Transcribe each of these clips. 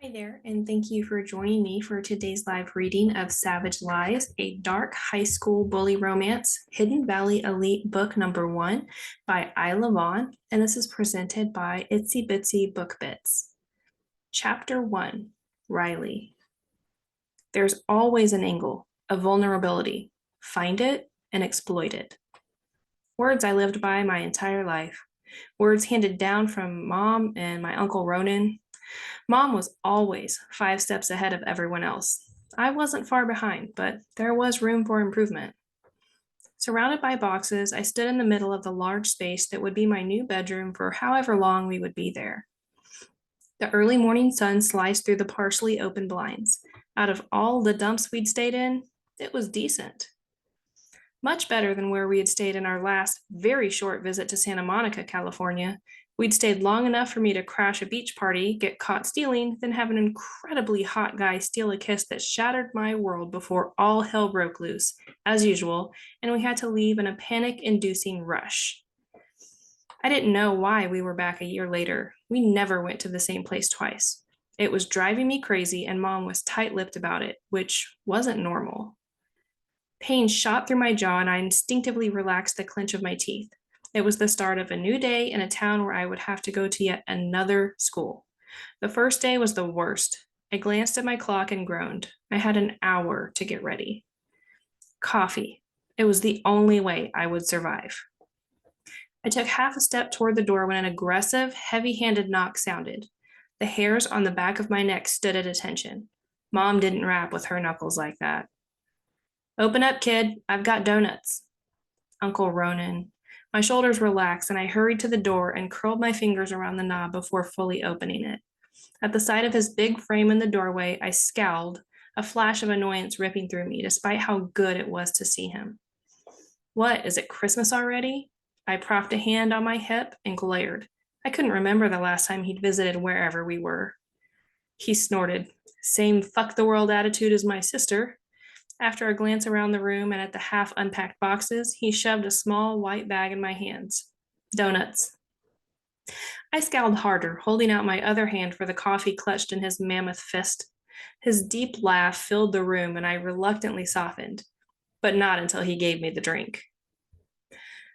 Hi there, and thank you for joining me for today's live reading of Savage Lies, a dark high school bully romance, Hidden Valley Elite Book Number 1 by Isla Vaughn, and this is presented by Itsy Bitsy Book Bits. Chapter 1, Riley. There's always an angle, a vulnerability. Find it and exploit it. Words I lived by my entire life. Words handed down from Mom and my Uncle Ronan. Mom was always 5 steps ahead of everyone else. I wasn't far behind, but there was room for improvement. Surrounded by boxes, I stood in the middle of the large space that would be my new bedroom for however long we would be there. The early morning sun sliced through the partially open blinds. Out of all the dumps we'd stayed in, it was decent. Much better than where we had stayed in our last very short visit to Santa Monica, California. We'd stayed long enough for me to crash a beach party, get caught stealing, then have an incredibly hot guy steal a kiss that shattered my world before all hell broke loose, as usual, and we had to leave in a panic-inducing rush. I didn't know why we were back a year later. We never went to the same place twice. It was driving me crazy, and Mom was tight-lipped about it, which wasn't normal. Pain shot through my jaw, and I instinctively relaxed the clench of my teeth. It was the start of a new day in a town where I would have to go to yet another school. The first day was the worst. I glanced at my clock and groaned. I had an hour to get ready. Coffee. It was the only way I would survive. I took half a step toward the door when an aggressive, heavy-handed knock sounded. The hairs on the back of my neck stood at attention. Mom didn't rap with her knuckles like that. Open up, kid. I've got donuts. Uncle Ronan. My shoulders relaxed, and I hurried to the door and curled my fingers around the knob before fully opening it. At the sight of his big frame in the doorway, I scowled, a flash of annoyance ripping through me, despite how good it was to see him. What, is it Christmas already? I propped a hand on my hip and glared. I couldn't remember the last time he'd visited wherever we were. He snorted. Same fuck the world attitude as my sister. After a glance around the room and at the half-unpacked boxes, he shoved a small white bag in my hands. Donuts. I scowled harder, holding out my other hand for the coffee clutched in his mammoth fist. His deep laugh filled the room, and I reluctantly softened, but not until he gave me the drink.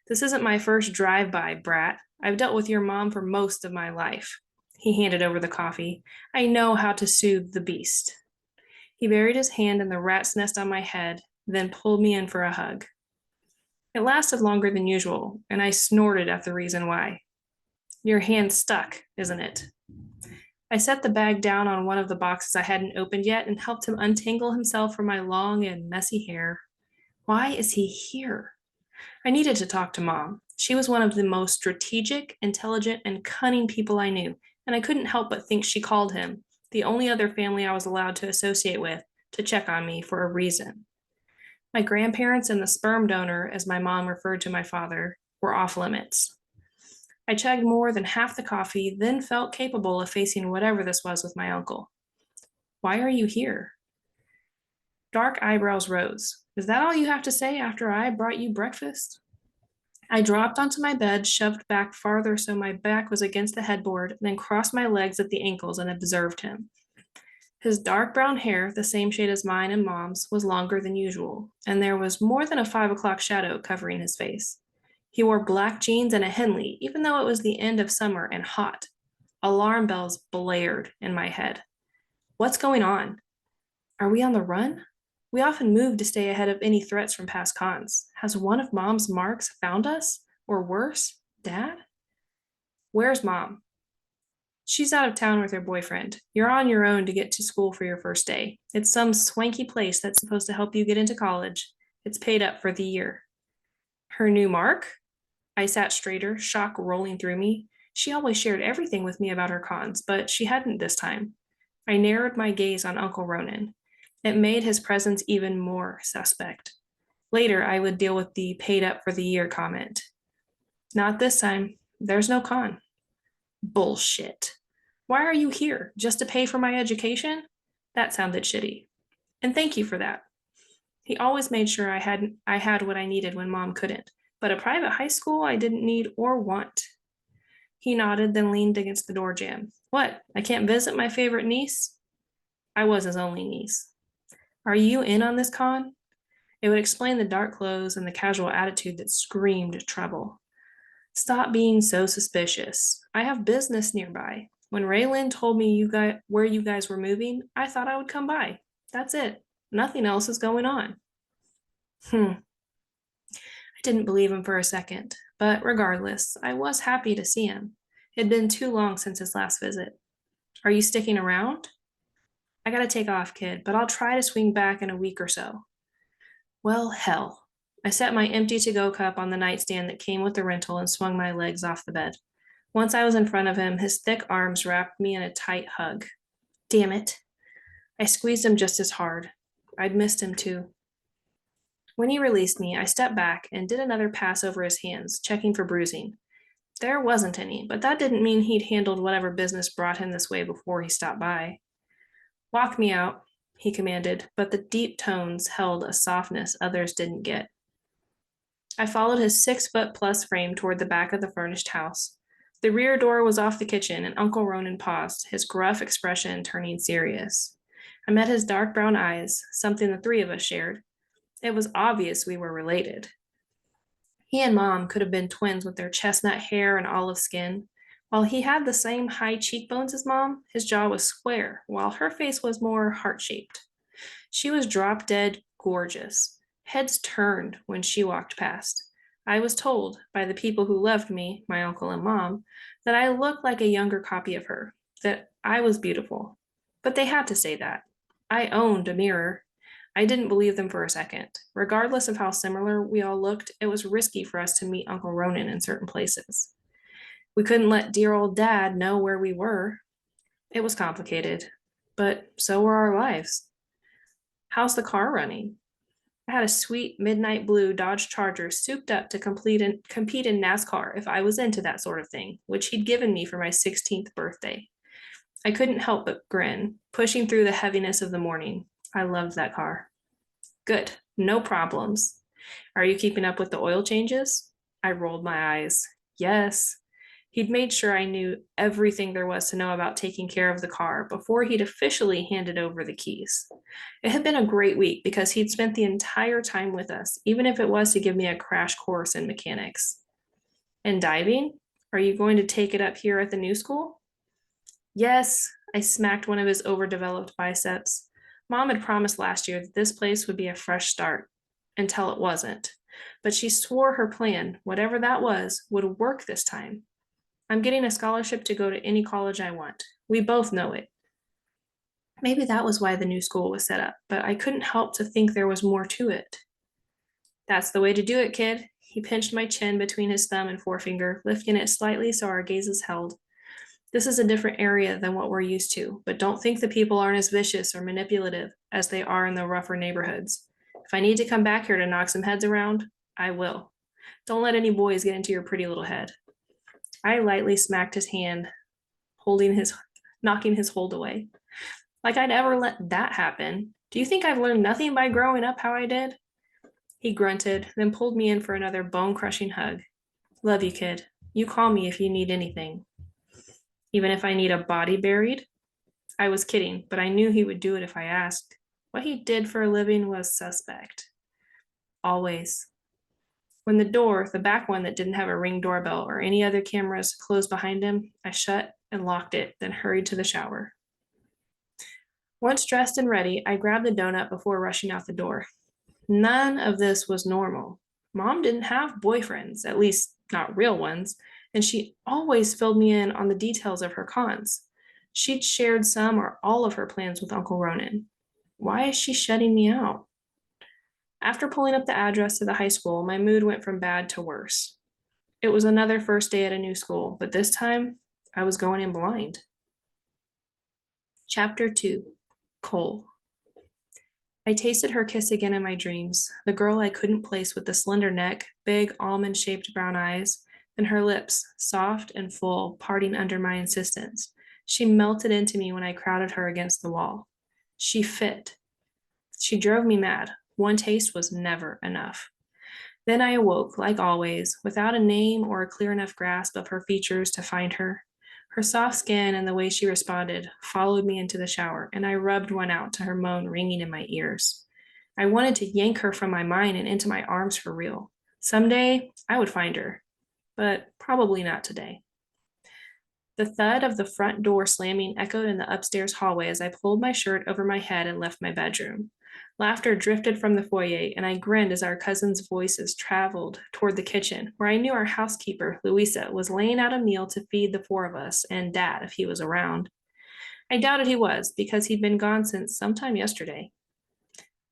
This isn't my first drive-by, brat. I've dealt with your mom for most of my life. He handed over the coffee. I know how to soothe the beast. He buried his hand in the rat's nest on my head, then pulled me in for a hug. It lasted longer than usual, and I snorted at the reason why. Your hand's stuck, isn't it? I set the bag down on one of the boxes I hadn't opened yet and helped him untangle himself from my long and messy hair. Why is he here? I needed to talk to Mom. She was one of the most strategic, intelligent, and cunning people I knew, and I couldn't help but think she called him, the only other family I was allowed to associate with, to check on me for a reason. My grandparents and the sperm donor, as my mom referred to my father, were off limits. I chugged more than half the coffee, then felt capable of facing whatever this was with my uncle. Why are you here? Dark eyebrows rose. Is that all you have to say after I brought you breakfast? I dropped onto my bed, shoved back farther so my back was against the headboard, then crossed my legs at the ankles and observed him. His dark brown hair, the same shade as mine and Mom's, was longer than usual, and there was more than a 5 o'clock shadow covering his face. He wore black jeans and a Henley, even though it was the end of summer and hot. Alarm bells blared in my head. What's going on? Are we on the run? We often move to stay ahead of any threats from past cons. Has one of Mom's marks found us? Or worse, Dad? Where's Mom? She's out of town with her boyfriend. You're on your own to get to school for your first day. It's some swanky place that's supposed to help you get into college. It's paid up for the year. Her new mark? I sat straighter, shock rolling through me. She always shared everything with me about her cons, but she hadn't this time. I narrowed my gaze on Uncle Ronan. It made his presence even more suspect. Later, I would deal with the paid up for the year comment. Not this time. There's no con. Bullshit. Why are you here? Just to pay for my education? That sounded shitty. And thank you for that. He always made sure I had what I needed when Mom couldn't, but a private high school I didn't need or want. He nodded, then leaned against the door jamb. What? I can't visit my favorite niece? I was his only niece. Are you in on this con? It would explain the dark clothes and the casual attitude that screamed trouble. Stop being so suspicious. I have business nearby. When Raylan told me where you guys were moving, I thought I would come by. That's it. Nothing else is going on. I didn't believe him for a second, but regardless, I was happy to see him. It had been too long since his last visit. Are you sticking around? I gotta take off, kid, but I'll try to swing back in a week or so. Well, hell. I set my empty to go cup on the nightstand that came with the rental and swung my legs off the bed. Once I was in front of him, his thick arms wrapped me in a tight hug. Damn it. I squeezed him just as hard. I'd missed him too. When he released me, I stepped back and did another pass over his hands, checking for bruising. There wasn't any, but that didn't mean he'd handled whatever business brought him this way before he stopped by. Walk me out, he commanded, but the deep tones held a softness others didn't get. I followed his 6-foot-plus frame toward the back of the furnished house. The rear door was off the kitchen, and Uncle Ronan paused, his gruff expression turning serious. I met his dark brown eyes, something the three of us shared. It was obvious we were related. He and Mom could have been twins with their chestnut hair and olive skin. While he had the same high cheekbones as Mom, his jaw was square, while her face was more heart-shaped. She was drop-dead gorgeous. Heads turned when she walked past. I was told by the people who loved me, my uncle and Mom, that I looked like a younger copy of her, that I was beautiful. But they had to say that. I owned a mirror. I didn't believe them for a second. Regardless of how similar we all looked, it was risky for us to meet Uncle Ronan in certain places. We couldn't let dear old Dad know where we were. It was complicated, but so were our lives. How's the car running? I had a sweet midnight blue Dodge Charger souped up to compete in NASCAR if I was into that sort of thing, which he'd given me for my 16th birthday. I couldn't help but grin, pushing through the heaviness of the morning. I loved that car. Good, no problems. Are you keeping up with the oil changes? I rolled my eyes. Yes. He'd made sure I knew everything there was to know about taking care of the car before he'd officially handed over the keys. It had been a great week because he'd spent the entire time with us, even if it was to give me a crash course in mechanics. And diving? Are you going to take it up here at the new school? Yes, I smacked one of his overdeveloped biceps. Mom had promised last year that this place would be a fresh start, until it wasn't. But she swore her plan, whatever that was, would work this time. I'm getting a scholarship to go to any college I want. We both know it. Maybe that was why the new school was set up, but I couldn't help to think there was more to it. That's the way to do it, kid. He pinched my chin between his thumb and forefinger, lifting it slightly so our gazes held. This is a different area than what we're used to, but don't think the people aren't as vicious or manipulative as they are in the rougher neighborhoods. If I need to come back here to knock some heads around, I will. Don't let any boys get into your pretty little head. I lightly smacked his hand, knocking his hold away. Like I'd ever let that happen. Do you think I've learned nothing by growing up how I did? He grunted, then pulled me in for another bone-crushing hug. Love you, kid. You call me if you need anything. Even if I need a body buried? I was kidding, but I knew he would do it if I asked. What he did for a living was suspect. Always. When the door, the back one that didn't have a Ring doorbell or any other cameras, closed behind him, I shut and locked it, then hurried to the shower. Once dressed and ready, I grabbed the donut before rushing out the door. None of this was normal. Mom didn't have boyfriends, at least not real ones, and she always filled me in on the details of her cons. She'd shared some or all of her plans with Uncle Ronan. Why is she shutting me out? After pulling up the address to the high school, my mood went from bad to worse. It was another first day at a new school, but this time I was going in blind. Chapter 2, Cole. I tasted her kiss again in my dreams, the girl I couldn't place with the slender neck, big almond-shaped brown eyes, and her lips, soft and full, parting under my insistence. She melted into me when I crowded her against the wall. She fit. She drove me mad. One taste was never enough. Then I awoke, like always, without a name or a clear enough grasp of her features to find her. Her soft skin and the way she responded followed me into the shower, and I rubbed one out to her moan ringing in my ears. I wanted to yank her from my mind and into my arms for real. Someday I would find her, but probably not today. The thud of the front door slamming echoed in the upstairs hallway as I pulled my shirt over my head and left my bedroom. Laughter drifted from the foyer, and I grinned as our cousins' voices traveled toward the kitchen, where I knew our housekeeper, Louisa, was laying out a meal to feed the four of us and Dad if he was around. I doubted he was, because he'd been gone since sometime yesterday.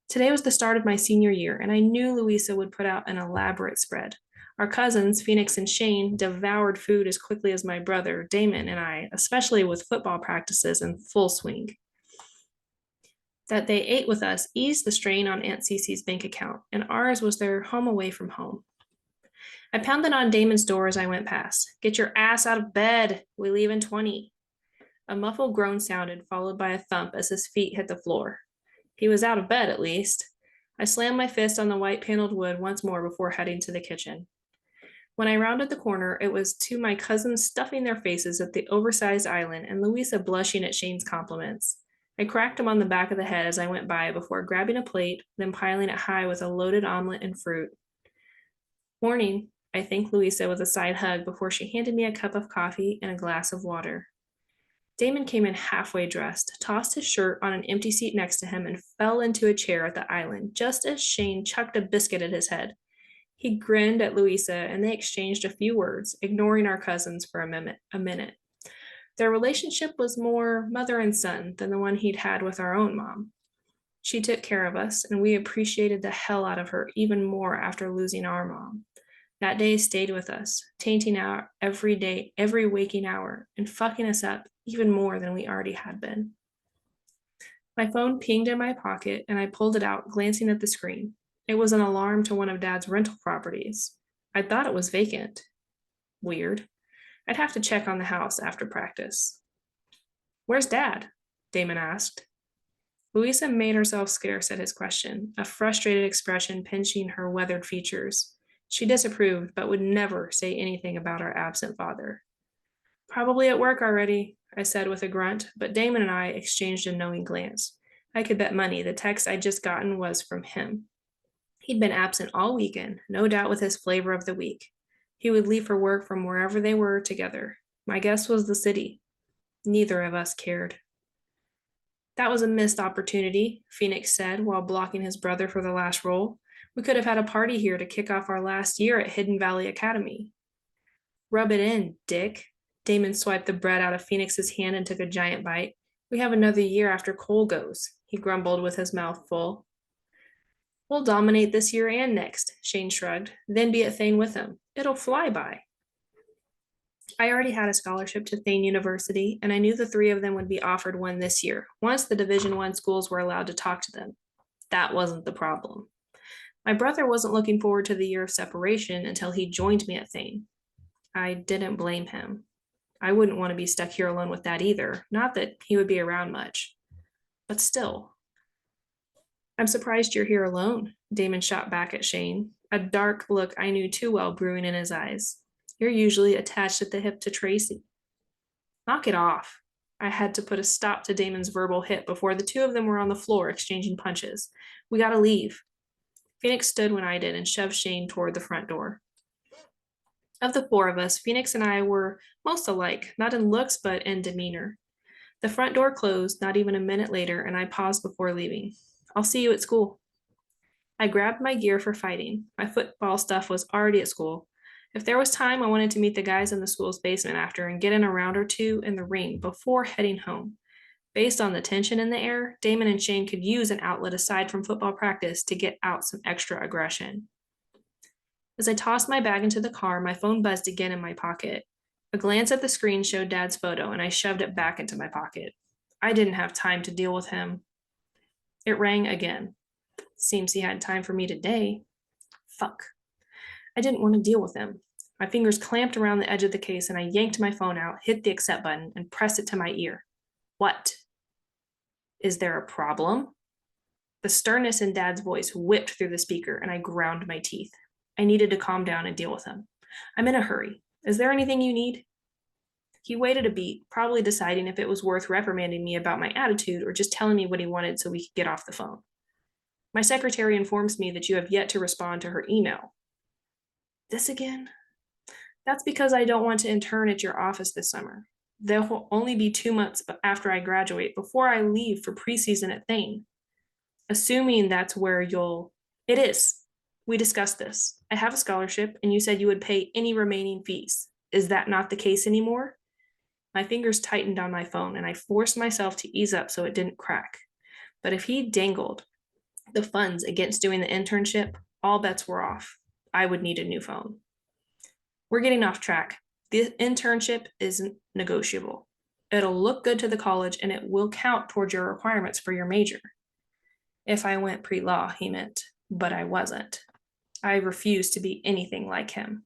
Today was the start of my senior year, and I knew Louisa would put out an elaborate spread. Our cousins, Phoenix and Shane, devoured food as quickly as my brother, Damon, and I, especially with football practices in full swing. That they ate with us eased the strain on Aunt Cece's bank account, and ours was their home away from home. I pounded on Damon's door as I went past. Get your ass out of bed. We leave in 20. A muffled groan sounded, followed by a thump as his feet hit the floor. He was out of bed, at least. I slammed my fist on the white paneled wood once more before heading to the kitchen. When I rounded the corner, it was to my cousins stuffing their faces at the oversized island and Louisa blushing at Shane's compliments. I cracked him on the back of the head as I went by before grabbing a plate, then piling it high with a loaded omelet and fruit. Morning, I thanked Louisa with a side hug before she handed me a cup of coffee and a glass of water. Damon came in halfway dressed, tossed his shirt on an empty seat next to him, and fell into a chair at the island just as Shane chucked a biscuit at his head. He grinned at Louisa, and they exchanged a few words, ignoring our cousins for a minute. Their relationship was more mother and son than the one he'd had with our own mom. She took care of us, and we appreciated the hell out of her even more after losing our mom. That day stayed with us, tainting our every day, every waking hour, and fucking us up even more than we already had been. My phone pinged in my pocket, and I pulled it out, glancing at the screen. It was an alarm to one of Dad's rental properties. I thought it was vacant. Weird. I'd have to check on the house after practice. Where's Dad? Damon asked. Louisa made herself scarce at his question, a frustrated expression pinching her weathered features. She disapproved, but would never say anything about our absent father. Probably at work already, I said with a grunt, but Damon and I exchanged a knowing glance. I could bet money the text I'd just gotten was from him. He'd been absent all weekend, no doubt with his flavor of the week. He would leave for work from wherever they were together. My guess was the city. Neither of us cared. That was a missed opportunity, Phoenix said while blocking his brother for the last roll. We could have had a party here to kick off our last year at Hidden Valley Academy. Rub it in, Dick. Damon swiped the bread out of Phoenix's hand and took a giant bite. We have another year after Cole goes, he grumbled with his mouth full. We'll dominate this year and next, Shane shrugged, then be at Thane with him. It'll fly by. I already had a scholarship to Thane University, and I knew the three of them would be offered one this year, once the Division I schools were allowed to talk to them. That wasn't the problem. My brother wasn't looking forward to the year of separation until he joined me at Thane. I didn't blame him. I wouldn't want to be stuck here alone with Dad either, not that he would be around much. But still. I'm surprised you're here alone, Damon shot back at Shane, a dark look I knew too well brewing in his eyes. You're usually attached at the hip to Tracy. Knock it off. I had to put a stop to Damon's verbal hit before the two of them were on the floor exchanging punches. We gotta leave. Phoenix stood when I did and shoved Shane toward the front door. Of the four of us, Phoenix and I were most alike, not in looks but in demeanor. The front door closed not even a minute later, and I paused before leaving. I'll see you at school. I grabbed my gear for fighting. My football stuff was already at school. If there was time, I wanted to meet the guys in the school's basement after and get in a round or two in the ring before heading home. Based on the tension in the air, Damon and Shane could use an outlet aside from football practice to get out some extra aggression. As I tossed my bag into the car, my phone buzzed again in my pocket. A glance at the screen showed Dad's photo, and I shoved it back into my pocket. I didn't have time to deal with him. It rang again. Seems he had time for me today. Fuck. I didn't want to deal with him. My fingers clamped around the edge of the case, and I yanked my phone out, hit the accept button, and pressed it to my ear. What? Is there a problem? The sternness in Dad's voice whipped through the speaker, and I ground my teeth. I needed to calm down and deal with him. I'm in a hurry. Is there anything you need? He waited a beat, probably deciding if it was worth reprimanding me about my attitude or just telling me what he wanted so we could get off the phone. My secretary informs me that you have yet to respond to her email. This again? That's because I don't want to intern at your office this summer. There will only be 2 months after I graduate before I leave for preseason at Thane. Assuming that's where you'll. It is. We discussed this. I have a scholarship, and you said you would pay any remaining fees. Is that not the case anymore? My fingers tightened on my phone, and I forced myself to ease up so it didn't crack. But if he dangled the funds against doing the internship, all bets were off. I would need a new phone. We're getting off track. The internship isn't negotiable. It'll look good to the college and it will count towards your requirements for your major. If I went pre-law, he meant, but I wasn't. I refused to be anything like him.